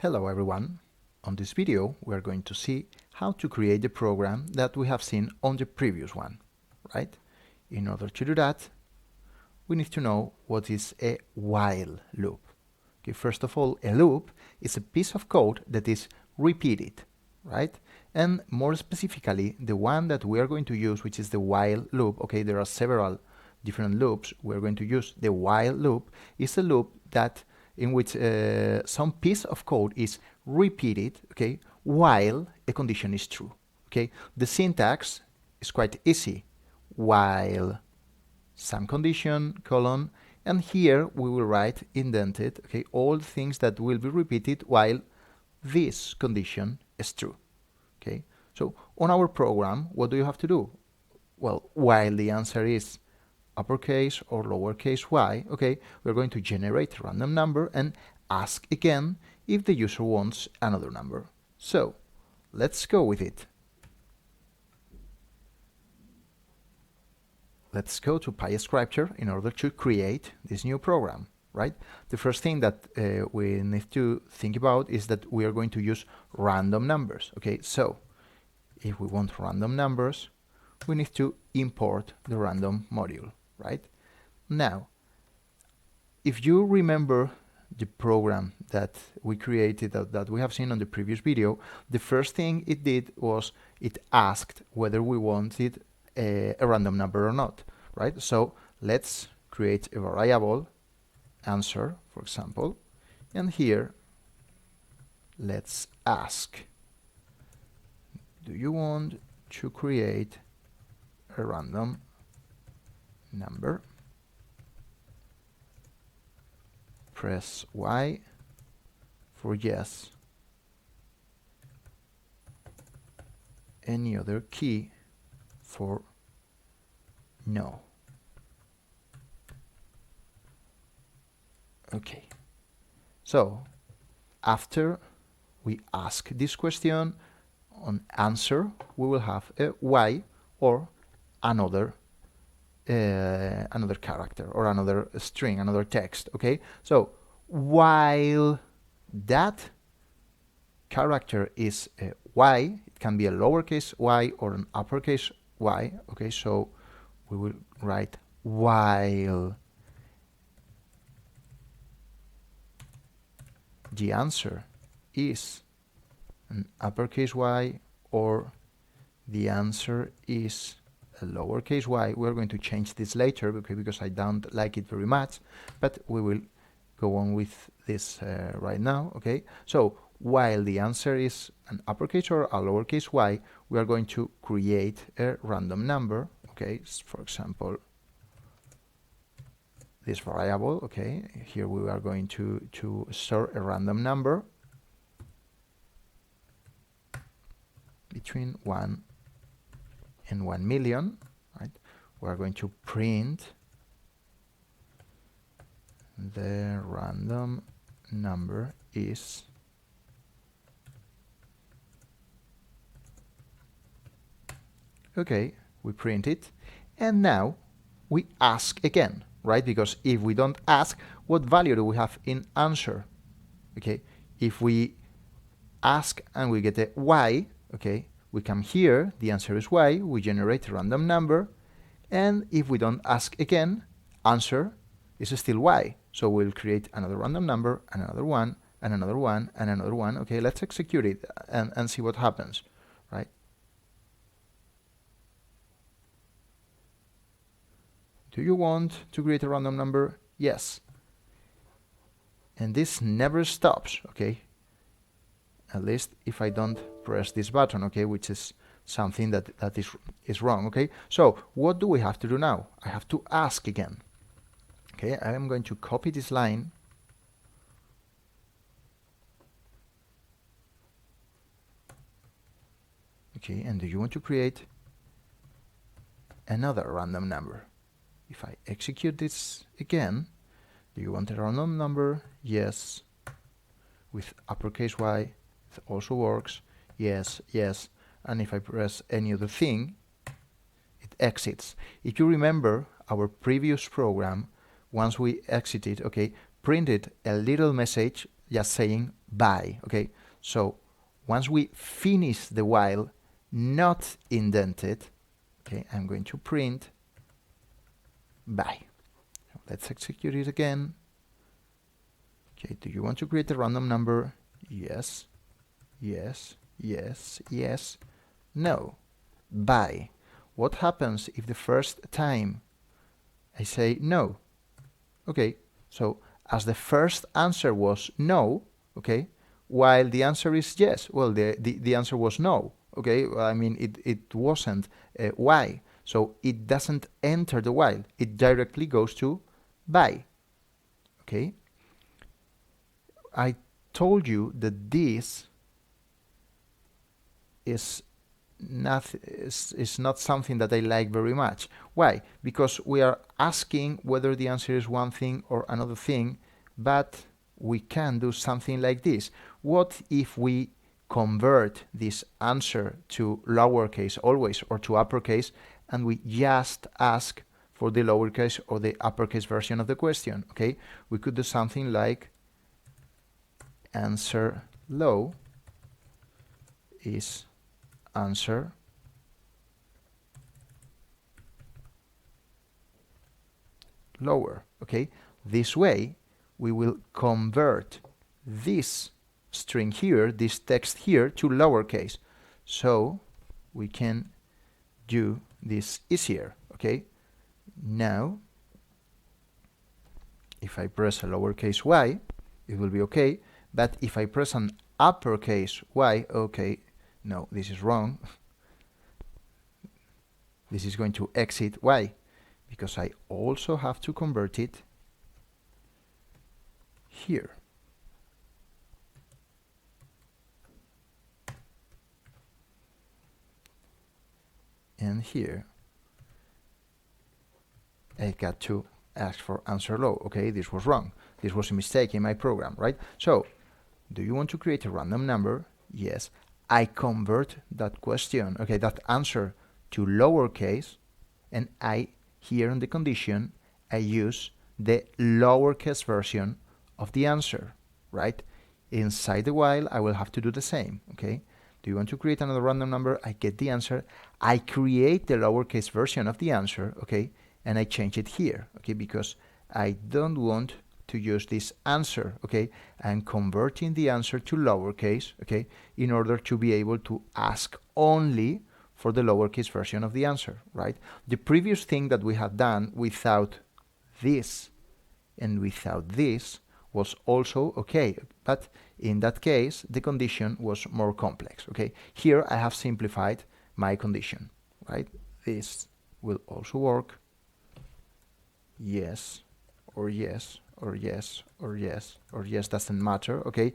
Hello everyone. On this video we are going to see how to create the program that we have seen on the previous one, right? In order to do that, we need to know what is a while loop. Okay, first of all, a loop is a piece of code that is repeated, right? And more specifically, the one that we are going to use, which is the while loop, okay, there are several different loops. We're going to use the while loop, is a loop that in which some piece of code is repeated, okay, while a condition is true. Okay, the syntax is quite easy. While some condition, colon, and here we will write indented, okay, all the things that will be repeated while this condition is true. Okay, so on our program, what do you have to do? Well, while the answer is uppercase or lowercase y, okay, we're going to generate a random number and ask again if the user wants another number. So let's go with it. Let's go to PyScripter in order to create this new program, right? The first thing that we need to think about is that we are going to use random numbers, okay? So if we want random numbers, we need to import the random module, right? Now, if you remember the program that we created, that we have seen on the previous video, the first thing it did was it asked whether we wanted a random number or not, right? So let's create a variable answer, for example, and here let's ask, do you want to create a random number? Press Y for yes. Any other key for no. Okay. So after we ask this question, on answer we will have a Y or another character or another string, another text. Okay, so while that character is a Y, it can be a lowercase y or an uppercase y. Okay, so we will write while the answer is an uppercase y or the answer is a lowercase y. We're going to change this later because I don't like it very much, but we will go on with this right now. Okay, so while the answer is an uppercase or a lowercase y, we are going to create a random number. Okay, for example, this variable. Okay, here we are going to store a random number between 1 and 1 million, right? We're going to print the random number is okay, we print it, and now we ask again, right? Because if we don't ask, what value do we have in answer? Okay, if we ask and we get a y, okay, we come here, the answer is y, we generate a random number, and if we don't ask again, answer is still y. So we'll create another random number, and another one, and another one, and another one. Okay, let's execute it and see what happens, right? Do you want to create a random number? Yes. And this never stops, okay? At least if I don't press this button, okay, which is something that is wrong, okay? So what do we have to do now? I have to ask again. Okay, I am going to copy this line. Okay, and do you want to create another random number? If I execute this again, do you want a random number? Yes. With uppercase Y, it also works. Yes, yes. And if I press any other thing, it exits. If you remember our previous program, once we exited, okay, printed a little message just saying bye, okay? So once we finish the while not indented, okay, I'm going to print bye. Let's execute it again. Okay, do you want to create a random number? Yes, yes, yes, yes, no, bye. What happens if the first time I say no? Okay, so as the first answer was no, okay, while the answer is yes, well, the answer was no, okay, well, I mean, it wasn't why, so it doesn't enter the while, it directly goes to bye, okay. I told you that this is not something that I like very much. Why? Because we are asking whether the answer is one thing or another thing, but we can do something like this. What if we convert this answer to lowercase always or to uppercase, and we just ask for the lowercase or the uppercase version of the question? Okay, we could do something like answer low is answer lower, okay? This way, we will convert this string here, this text here, to lowercase. So we can do this easier, okay? Now, if I press a lowercase y, it will be okay, but if I press an uppercase y, okay, no, this is wrong. This is going to exit y, because I also have to convert it here. And here, I got to ask for answer low. Okay, this was wrong. This was a mistake in my program, right? So, do you want to create a random number? Yes. I convert that question, okay, that answer to lowercase, and I, here in the condition, I use the lowercase version of the answer, right? Inside the while, I will have to do the same, okay? Do you want to create another random number? I get the answer. I create the lowercase version of the answer, okay? And I change it here, okay? Because I don't want to use this answer, okay? I'm converting the answer to lowercase, okay? In order to be able to ask only for the lowercase version of the answer, right? The previous thing that we had done without this and without this was also okay, but in that case, the condition was more complex, okay? Here I have simplified my condition, right? This will also work. Yes, or yes, or yes, or yes, or yes, doesn't matter, okay?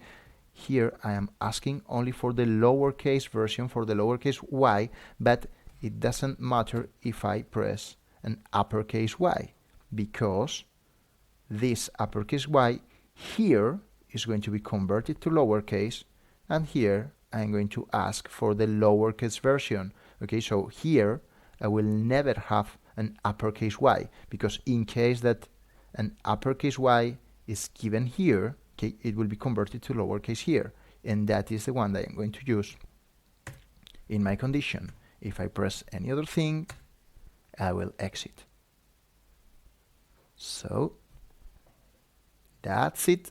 Here I am asking only for the lowercase version, for the lowercase y, but it doesn't matter if I press an uppercase y, because this uppercase y here is going to be converted to lowercase, and here I'm going to ask for the lowercase version. Okay, so here I will never have an uppercase y, because in case that an uppercase y is given here, okay, it will be converted to lowercase here, and that is the one that I'm going to use in my condition. If I press any other thing, I will exit. So that's it.